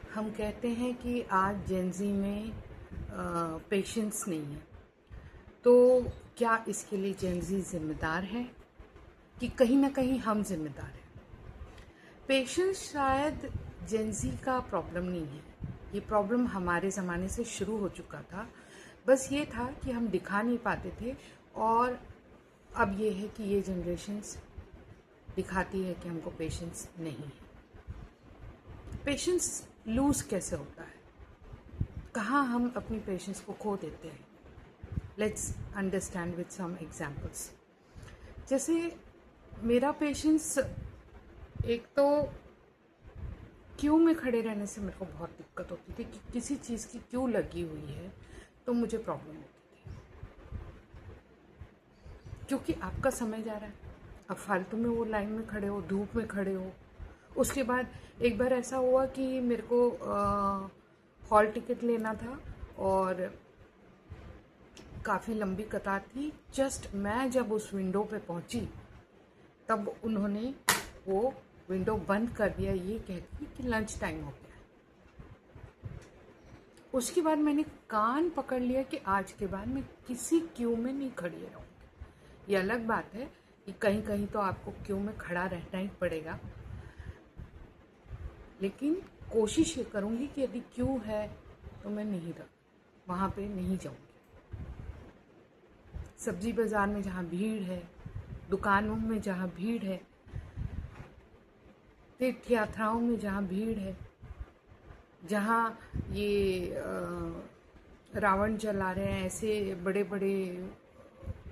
हम कहते हैं कि आज जेनज़ी में पेशेंस नहीं है। तो क्या इसके लिए जेनज़ी ज़िम्मेदार है कि कहीं ना कहीं हम ज़िम्मेदार हैं? पेशेंस शायद जेनज़ी का प्रॉब्लम नहीं है। ये प्रॉब्लम हमारे ज़माने से शुरू हो चुका था। बस ये था कि हम दिखा नहीं पाते थे, और अब ये है कि ये जनरेशन्स दिखाती है कि हमको पेशेंस नहीं है। पेशेंस लूज़ कैसे होता है? कहाँ हम अपनी पेशेंस को खो देते हैं? Let's understand with some examples. जैसे मेरा पेशेंस, एक तो क्यू में खड़े रहने से मेरे को बहुत दिक्कत होती थी कि किसी चीज़ की क्यू लगी हुई है तो मुझे प्रॉब्लम होती थी, क्योंकि आपका समय जा रहा है, अब फालतू में वो लाइन में खड़े हो, धूप में खड़े हो। उसके बाद एक बार ऐसा हुआ कि मेरे को हॉल टिकट लेना था और काफ़ी लंबी कतार थी। जस्ट मैं जब उस विंडो पे पहुंची तब उन्होंने वो विंडो बंद कर दिया, ये कह के कि लंच टाइम हो गया है। उसके बाद मैंने कान पकड़ लिया कि आज के बाद मैं किसी क्यू में नहीं खड़ी रहूँगी। ये अलग बात है कि कहीं कहीं तो आपको क्यू में खड़ा रहना ही पड़ेगा, लेकिन कोशिश ये करूँगी कि यदि क्यू है तो मैं नहीं वहाँ पे नहीं जाऊँगी। सब्जी बाज़ार में जहाँ भीड़ है, दुकानों में जहाँ भीड़ है, तीर्थ यात्राओं में जहाँ भीड़ है, जहाँ ये रावण जला रहे हैं, ऐसे बड़े बड़े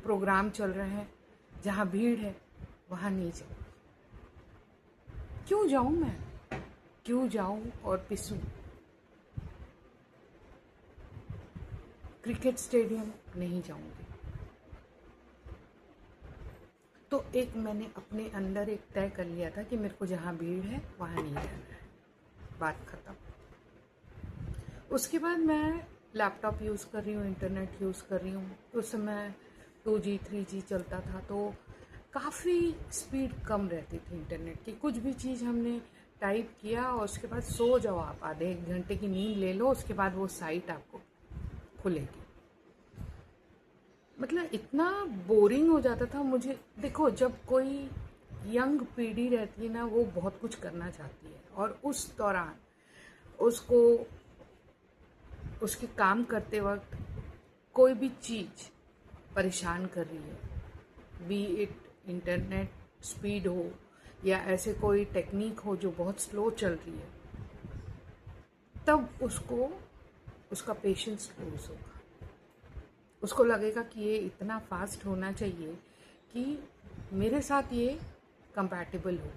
प्रोग्राम चल रहे हैं, जहाँ भीड़ है वहाँ नहीं जाऊँ। क्यों जाऊँ मैं? क्यों जाऊँ और पिसूँ? क्रिकेट स्टेडियम नहीं जाऊँगी। तो एक मैंने अपने अंदर एक तय कर लिया था कि मेरे को जहाँ भीड़ है वहाँ नहीं रहना है, बात ख़त्म। उसके बाद मैं लैपटॉप यूज़ कर रही हूँ, इंटरनेट यूज़ कर रही हूँ। उस समय 2G 3G चलता था, तो काफ़ी स्पीड कम रहती थी इंटरनेट की। कुछ भी चीज़ हमने टाइप किया और उसके बाद सो जाओ आप, आधे एक घंटे की नींद ले लो, उसके बाद वो साइट आपको खुलेगी। मतलब इतना बोरिंग हो जाता था मुझे। देखो, जब कोई यंग पीढ़ी रहती है ना, वो बहुत कुछ करना चाहती है, और उस दौरान उसको उसके काम करते वक्त कोई भी चीज़ परेशान कर रही है, बी इट इंटरनेट स्पीड हो या ऐसे कोई टेक्निक हो जो बहुत स्लो चल रही है, तब उसको उसका पेशेंस लूज होगा। उसको लगेगा कि ये इतना फास्ट होना चाहिए कि मेरे साथ ये कंपैटिबल हो।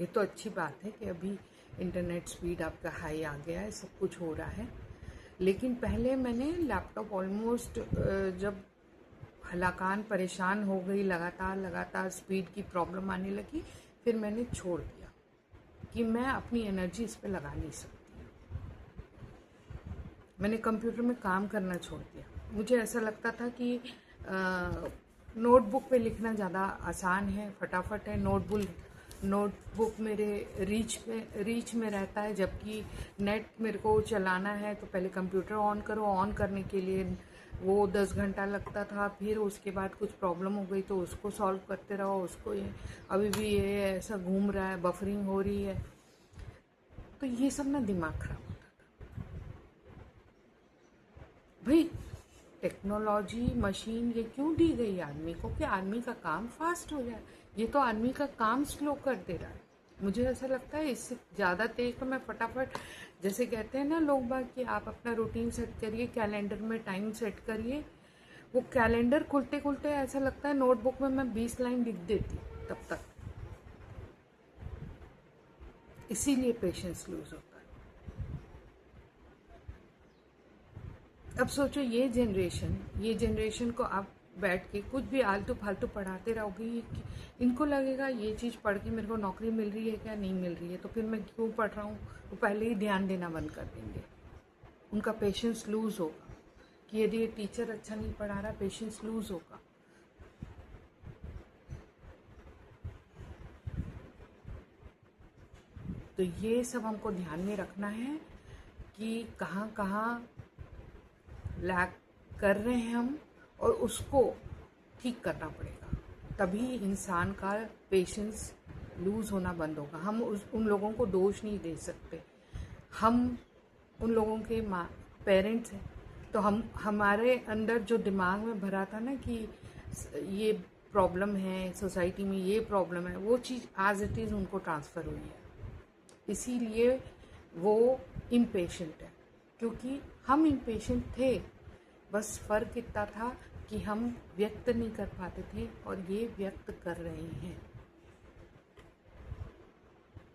ये तो अच्छी बात है कि अभी इंटरनेट स्पीड आपका हाई आ गया है, सब कुछ हो रहा है, लेकिन पहले मैंने लैपटॉप ऑलमोस्ट, जब हलाकान परेशान हो गई, लगातार लगातार स्पीड की प्रॉब्लम आने लगी, फिर मैंने छोड़ दिया कि मैं अपनी एनर्जी इस पर लगा नहीं सकती। मैंने कंप्यूटर में काम करना छोड़ दिया। मुझे ऐसा लगता था कि नोटबुक पे लिखना ज़्यादा आसान है, फटाफट है। नोटबुक मेरे रीच में रहता है, जबकि नेट मेरे को चलाना है तो पहले कंप्यूटर ऑन करो, ऑन करने के लिए वो 10 घंटा लगता था। फिर उसके बाद कुछ प्रॉब्लम हो गई तो उसको सॉल्व करते रहो, उसको ये अभी भी ये ऐसा घूम रहा है, बफरिंग हो रही है, तो ये सब ना दिमाग खराब होता भाई। टेक्नोलॉजी मशीन ये क्यों दी गई आदमी को कि आदमी का काम फास्ट हो जाए? ये तो आदमी का काम स्लो कर दे रहा है। मुझे ऐसा लगता है इससे ज़्यादा तेज तो मैं फटाफट, जैसे कहते हैं ना लोग बाग कि आप अपना रूटीन सेट करिए, कैलेंडर में टाइम सेट करिए, वो कैलेंडर खुलते खुलते ऐसा लगता है नोटबुक में मैं 20 लाइन लिख देती तब तक। इसीलिए पेशेंस लूज होता है। अब सोचो ये जनरेशन को आप बैठ के कुछ भी आलतू फालतू पढ़ाते रहोगे, इनको लगेगा ये चीज़ पढ़ के मेरे को नौकरी मिल रही है क्या, नहीं मिल रही है, तो फिर मैं क्यों पढ़ रहा हूँ। वो पहले ही ध्यान देना बंद कर देंगे। उनका पेशेंस लूज होगा कि यदि ये टीचर अच्छा नहीं पढ़ा रहा, पेशेंस लूज होगा। तो तो ये सब हमको ध्यान में रखना है कि कहाँ कहाँ लैग कर रहे हैं हम, और उसको ठीक करना पड़ेगा। तभी इंसान का पेशेंस लूज़ होना बंद होगा। हम उन लोगों को दोष नहीं दे सकते। हम उन लोगों के माँ पेरेंट्स हैं, तो हमारे अंदर जो दिमाग में भरा था ना कि ये प्रॉब्लम है, सोसाइटी में ये प्रॉब्लम है, वो चीज़ एज इट इज़ उनको ट्रांसफ़र हुई है। इसीलिए वो इम्पेशेंट है, क्योंकि हम इम्पेशेंट थे, बस फ़र्क इतना था कि हम व्यक्त नहीं कर पाते थे और ये व्यक्त कर रहे हैं।